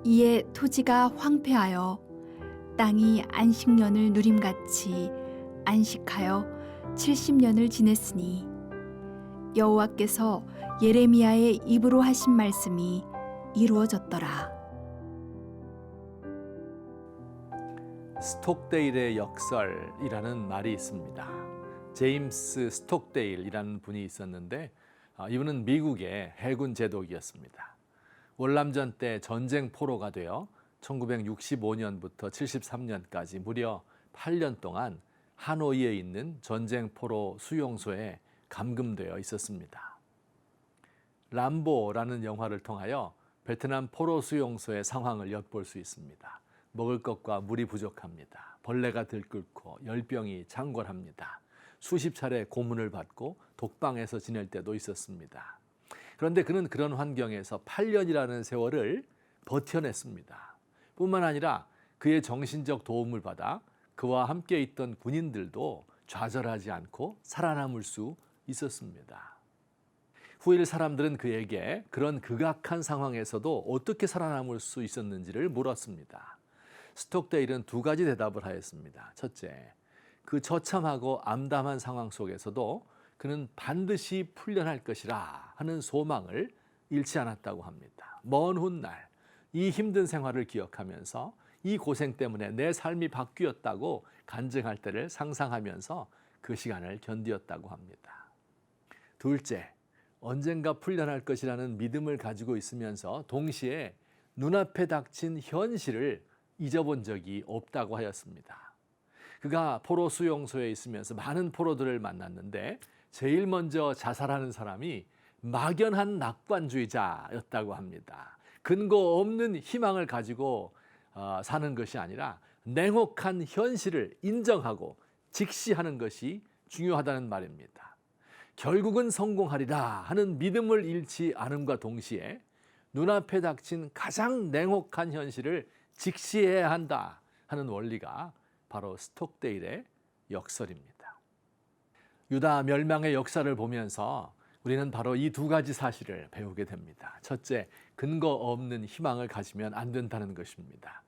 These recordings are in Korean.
이에 토지가 황폐하여 땅이 안식년을 누림같이 안식하여 70년을 지냈으니 여호와께서 예레미야의 입으로 하신 말씀이 이루어졌더라. 스톡데일의 역설이라는 말이 있습니다. 제임스 스톡데일이라는 분이 있었는데 이분은 미국의 해군 제독이었습니다. 월남전 때 전쟁 포로가 되어 1965년부터 73년까지 무려 8년 동안 하노이에 있는 전쟁 포로 수용소에 감금되어 있었습니다. 람보라는 영화를 통하여 베트남 포로 수용소의 상황을 엿볼 수 있습니다. 먹을 것과 물이 부족합니다. 벌레가 들끓고 열병이 창궐합니다. 수십 차례 고문을 받고 독방에서 지낼 때도 있었습니다. 그런데 그는 그런 환경에서 8년이라는 세월을 버텨냈습니다. 뿐만 아니라 그의 정신적 도움을 받아 그와 함께 있던 군인들도 좌절하지 않고 살아남을 수 있었습니다. 후일 사람들은 그에게 그런 극악한 상황에서도 어떻게 살아남을 수 있었는지를 물었습니다. 스톡데일은 두 가지 대답을 하였습니다. 첫째, 그 처참하고 암담한 상황 속에서도 그는 반드시 풀려날 것이라 하는 소망을 잃지 않았다고 합니다. 먼 훗날 이 힘든 생활을 기억하면서 이 고생 때문에 내 삶이 바뀌었다고 간증할 때를 상상하면서 그 시간을 견디었다고 합니다. 둘째, 언젠가 풀려날 것이라는 믿음을 가지고 있으면서 동시에 눈앞에 닥친 현실을 잊어본 적이 없다고 하였습니다. 그가 포로 수용소에 있으면서 많은 포로들을 만났는데 제일 먼저 자살하는 사람이 막연한 낙관주의자였다고 합니다. 근거 없는 희망을 가지고 사는 것이 아니라 냉혹한 현실을 인정하고 직시하는 것이 중요하다는 말입니다. 결국은 성공하리라 하는 믿음을 잃지 않음과 동시에 눈앞에 닥친 가장 냉혹한 현실을 직시해야 한다 하는 원리가 바로 스톡데일의 역설입니다. 유다 멸망의 역사를 보면서 우리는 바로 이 두 가지 사실을 배우게 됩니다. 첫째, 근거 없는 희망을 가지면 안 된다는 것입니다.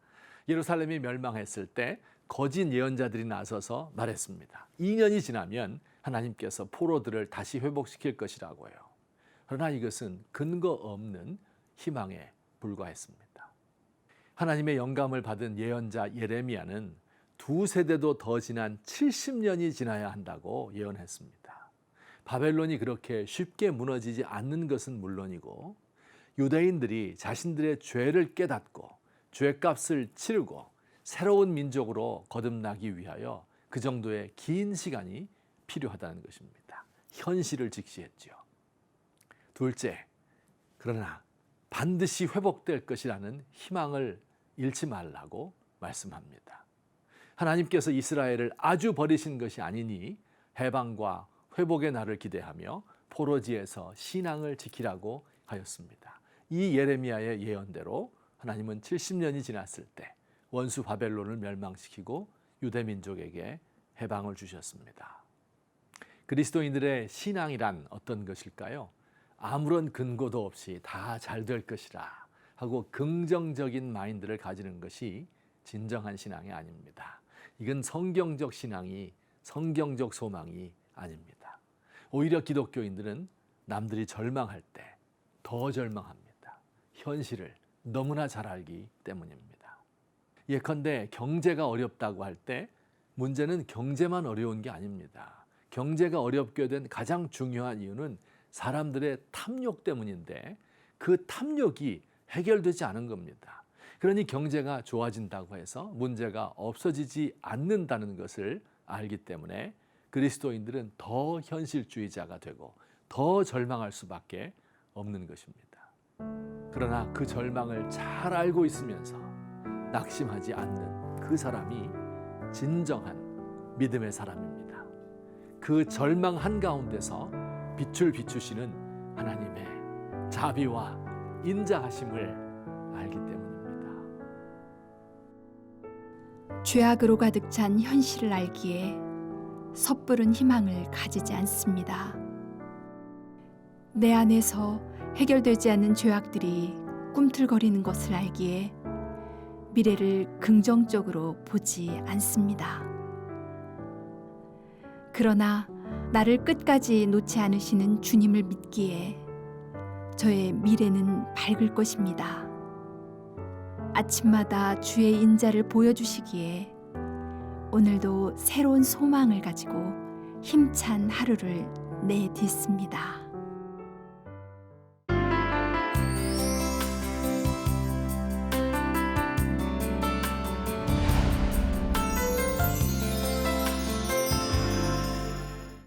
예루살렘이 멸망했을 때 거짓 예언자들이 나서서 말했습니다. 2년이 지나면 하나님께서 포로들을 다시 회복시킬 것이라고요. 그러나 이것은 근거 없는 희망에 불과했습니다. 하나님의 영감을 받은 예언자 예레미야는 두 세대도 더 지난 70년이 지나야 한다고 예언했습니다. 바벨론이 그렇게 쉽게 무너지지 않는 것은 물론이고 유대인들이 자신들의 죄를 깨닫고 죄값을 치르고 새로운 민족으로 거듭나기 위하여 그 정도의 긴 시간이 필요하다는 것입니다. 현실을 직시했죠. 둘째, 그러나 반드시 회복될 것이라는 희망을 잃지 말라고 말씀합니다. 하나님께서 이스라엘을 아주 버리신 것이 아니니 해방과 회복의 날을 기대하며 포로지에서 신앙을 지키라고 하였습니다. 이 예레미야의 예언대로 하나님은 70년이 지났을 때 원수 바벨론을 멸망시키고 유대 민족에게 해방을 주셨습니다. 그리스도인들의 신앙이란 어떤 것일까요? 아무런 근거도 없이 다 잘 될 것이라 하고 긍정적인 마인드를 가지는 것이 진정한 신앙이 아닙니다. 이건 성경적 신앙이, 성경적 소망이 아닙니다. 오히려 기독교인들은 남들이 절망할 때 더 절망합니다. 현실을 너무나 잘 알기 때문입니다. 예컨대 경제가 어렵다고 할 때 문제는 경제만 어려운 게 아닙니다. 경제가 어렵게 된 가장 중요한 이유는 사람들의 탐욕 때문인데 그 탐욕이 해결되지 않은 겁니다. 그러니 경제가 좋아진다고 해서 문제가 없어지지 않는다는 것을 알기 때문에 그리스도인들은 더 현실주의자가 되고 더 절망할 수밖에 없는 것입니다. 그러나 그 절망을 잘 알고 있으면서 낙심하지 않는 그 사람이 진정한 믿음의 사람입니다. 그 절망 한가운데서 빛을 비추시는 하나님의 자비와 인자하심을 알기 때문입니다. 죄악으로 가득 찬 현실을 알기에 섣부른 희망을 가지지 않습니다. 내 안에서 해결되지 않는 죄악들이 꿈틀거리는 것을 알기에 미래를 긍정적으로 보지 않습니다. 그러나 나를 끝까지 놓지 않으시는 주님을 믿기에 저의 미래는 밝을 것입니다. 아침마다 주의 인자를 보여주시기에 오늘도 새로운 소망을 가지고 힘찬 하루를 내딛습니다.